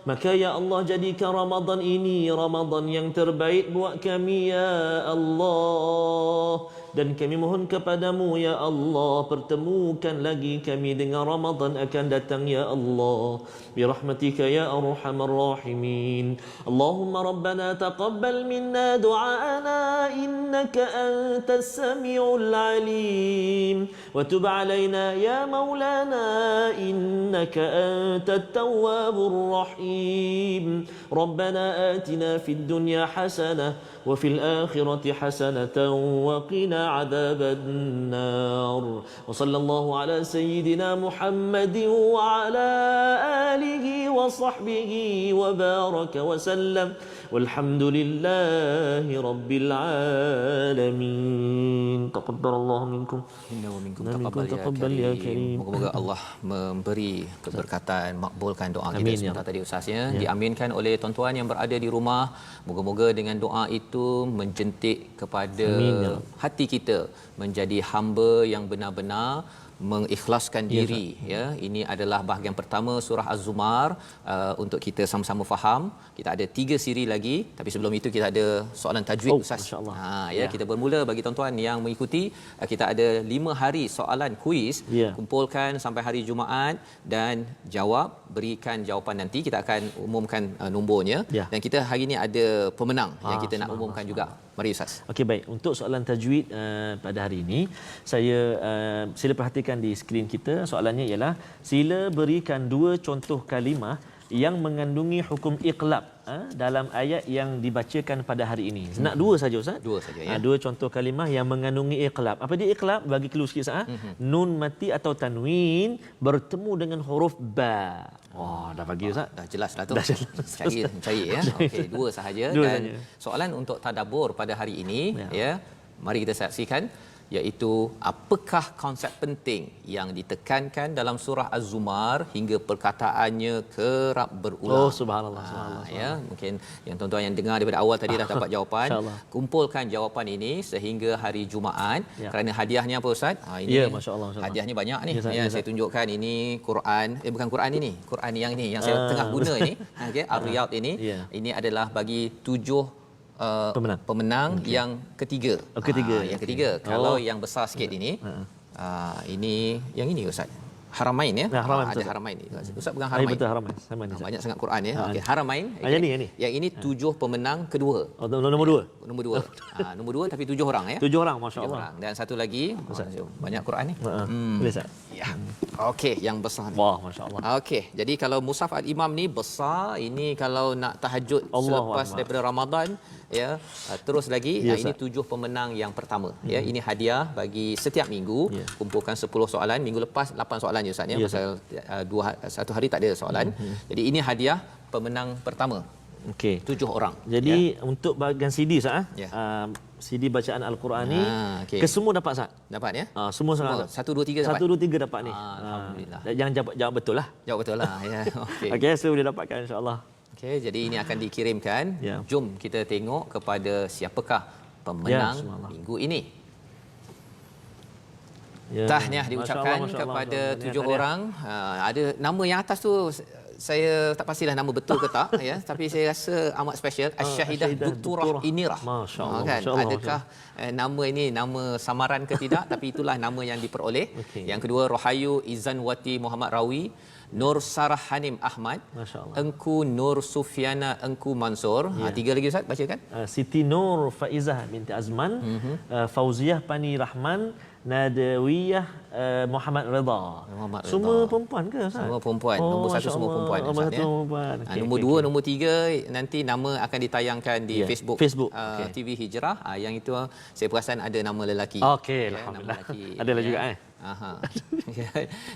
Maka ya Allah, jadikan Ramadan ini Ramadan yang terbaik buat kami ya Allah. dan kami mohon kepadamu ya Allah, pertemukan lagi kami dengan Ramadan akan datang ya Allah, birahmatika ya arhamar rahimin. Allahumma rabbana taqabbal minna du'aana innaka antas samiul alim wa tub alaina ya maulana innaka antat tawwabur rahim. Rabbana atina fid dunya hasanah wa fil akhirati hasanatan wa qina adzaban nar. Wa sallallahu ala sayyidina Muhammadin wa ala alihi wa sahbihi wa baraka wa sallam. Walhamdulillahi rabbil alamin. Taqabbalallahu minkum. Inna wa minkum Minkum taqabbal taqabbal ya ya karim. karim. Moga-moga Allah memberi keberkatan, makbulkan doa kita Amin, ya sebentar Rabb. tadi Ustaz ya. Diaminkan oleh tuan-tuan yang berada di rumah. Moga-moga dengan doa itu menjentik kepada Amin, ya Rabb. hati kita menjadi hamba yang benar-benar mengikhlaskan diri ya. Ini adalah bahagian pertama surah Az-Zumar. Untuk kita sama-sama faham, kita ada 3 siri lagi, tapi sebelum itu kita ada soalan tajwid Ustaz. Masya-Allah. Ya, kita bermula bagi tuan-tuan yang mengikuti, kita ada 5 hari soalan kuis. Ya. Kumpulkan sampai hari Jumaat dan jawab, berikan jawapan nanti kita akan umumkan nombornya. Ya. Dan kita hari ini ada pemenang yang kita nak subhanallah, umumkan juga. Mari Ustaz. Okey, baik. Untuk soalan tajwid pada hari ini, saya sila perhatikan di skrin kita. Soalannya ialah, sila berikan 2 contoh kalimah yang mengandungi hukum iqlab dalam ayat yang dibacakan pada hari ini. Nak 2 saja Ustaz? 2 saja ya. 2 contoh kalimah yang mengandungi iqlab. Apa dia iqlab? Bagi clue sikit Ustaz. Nun mati atau tanwin bertemu dengan huruf ba. Wah, dah bagi Ustaz. Dah jelas dah tu. Dah jelas. Cari ya. Okey, 2 sahaja. Dua Dan sahaja. soalan untuk tadabbur pada hari ini Ya. ya. Mari kita saksikan, iaitu apakah konsep penting yang ditekankan dalam surah Az-Zumar hingga perkataannya kerap berulang. Oh, subhanallah, subhanallah. Ya, mungkin yang tuan-tuan yang dengar daripada awal tadi dah dapat jawapan. InsyaAllah. Kumpulkan jawapan ini sehingga hari Jumaat. Ya. Kerana hadiahnya apa Ustaz? Ini Ya, masya-Allah, masya-Allah. hadiahnya banyak ni. Ya, Ustaz, Ya, ya, saya Ustaz. tunjukkan ini Quran, bukan Quran ini. Quran yang ini yang saya tengah guna ini. Okey, Ar-Riyad ini. Ya. Ini adalah bagi 7 pemenang yang ketiga. Oh, ketiga. Yang ketiga. Kalau yang besar sikit ini, ini yang ini Ustaz. Haramain ya. Nah, Haramain, Ada betul. Haramain. Ustaz pegang Hari Haramain. betul Haramain. Sama ni. Banyak sangat Quran ya. Okey, Haramain. yang ni, yang ni. Yang ini 7 pemenang kedua. Oh, nombor 2. Nombor 2. Nombor 2 tapi 7 orang ya. 7 orang, 7 masya-Allah. orang. Dan satu lagi, banyak Quran ni. Boleh Ustaz? Ya. Okey, yang besar ni. Wah, masya-Allah. Okey, jadi kalau Mushaf Al-Imam ni besar, ini kalau nak tahajud Allahu selepas Akbar. daripada Ramadan ya, terus lagi Ya, ini Ustaz. 7 pemenang yang pertama ya. Ini hadiah bagi setiap minggu. Ya. Kumpulkan 10 soalan, minggu lepas 8 soalan je Ustaz ya, Ya, pasal satu hari tak ada soalan. Jadi ini hadiah pemenang pertama, Okey. 7 orang. Jadi untuk bahagian CD Ustaz, Ya. CD bacaan Al-Quran ni, okey. kesemua dapat Ustaz. Dapat ya? Semua sangat. 1 2 3 dapat. 1 2 3 dapat ni. Alhamdulillah. Jangan jawab betul lah. Jawab betul lah ya. Okey. Okey, so boleh dapatkan insya-Allah. Okey, jadi ini akan dikirimkan. Ya. Jom kita tengok kepada siapakah pemenang Ya, subhanallah. minggu ini. Ya. Tahniah diucapkan Masya-Allah, masya-Allah, kepada masya-Allah. 7 orang. Ada nama yang atas tu saya tak pastilah nama betul ke tak ya, tapi saya rasa amat special. Asy-Syahidah Asy-Syahidah Doktorah Doktorah. Inirah. Masya-Allah, Kan masya-Allah, adakah nama ini nama samaran ke tidak, tapi itulah nama yang diperoleh. Okey. Yang kedua, Rohayu Izanwati Muhammad Rawi, Nur Sarah Hanim Ahmad, Masya-Allah. Engku Nur Sufiana Engku Mansur. Ya. 3 lagi Ustaz bacakan. Siti Nur Faizah binti Azman, Fauziah Pani Rahman, Nadawiyah Muhammad Redha. Muhammad Redha. Semua perempuan ke Ustaz? Semua perempuan. Nombor 1 semua perempuan. Nombor Ustaz, 1 perempuan. Okey, Nombor okey, 2, okey. nombor 3 nanti nama akan ditayangkan di Ya, Facebook. Facebook, okey. TV Hijrah. Yang itu saya perasan ada nama lelaki. Okey, Ya, alhamdulillah. nama lelaki. Adalah juga Aha.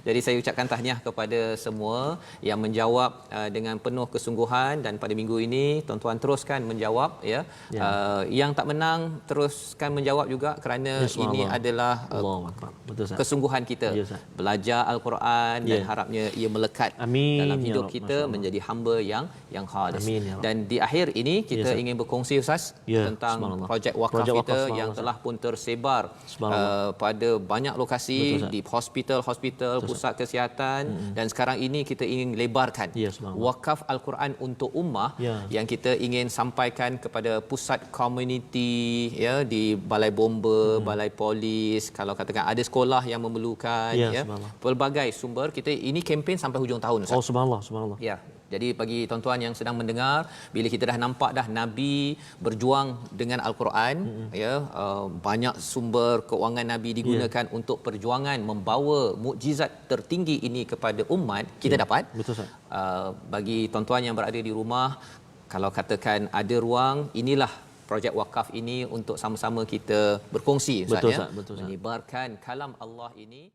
Jadi saya ucapkan tahniah kepada semua yang menjawab dengan penuh kesungguhan, dan pada minggu ini tuan-tuan teruskan menjawab ya. Ya. Yang tak menang teruskan menjawab juga, kerana Ya, ini subhanallah. adalah Allahu Akbar. Betul Ustaz. kesungguhan kita Ya, Ustaz. belajar Al-Quran, dan Ya. harapnya ia melekat Amin, dalam ya hidup Rabb. kita Masya-Allah. menjadi hamba yang khalis. Amin, ya Rabb. Dan di akhir ini kita Ustaz. ingin berkongsi Ustaz Ya, tentang subhanallah. projek wakaf Projek wakaf, kita subhanallah, yang Ustaz. telah pun tersebar Subhanallah. pada banyak lokasi di hospital-hospital, pusat kesihatan dan sekarang ini kita ingin lebarkan wakaf Al-Quran untuk ummah yang kita ingin sampaikan kepada pusat komuniti ya, di balai bomba, balai polis, kalau katakan ada sekolah yang memerlukan ya, pelbagai sumber. Kita ini kempen sampai hujung tahun, Ustaz. Oh, subhanallah. Ya. Jadi bagi tuan-tuan yang sedang mendengar, bila kita dah nampak dah Nabi berjuang dengan Al-Quran, ya, banyak sumber keuangan Nabi digunakan untuk perjuangan membawa mukjizat tertinggi ini kepada umat, kita dapat. Betul, Ustaz. Bagi tuan-tuan yang berada di rumah, kalau katakan ada ruang, inilah projek wakaf ini untuk sama-sama kita berkongsi, Ustaz, betul, ya, Ustaz. menyebarkan kalam Allah ini.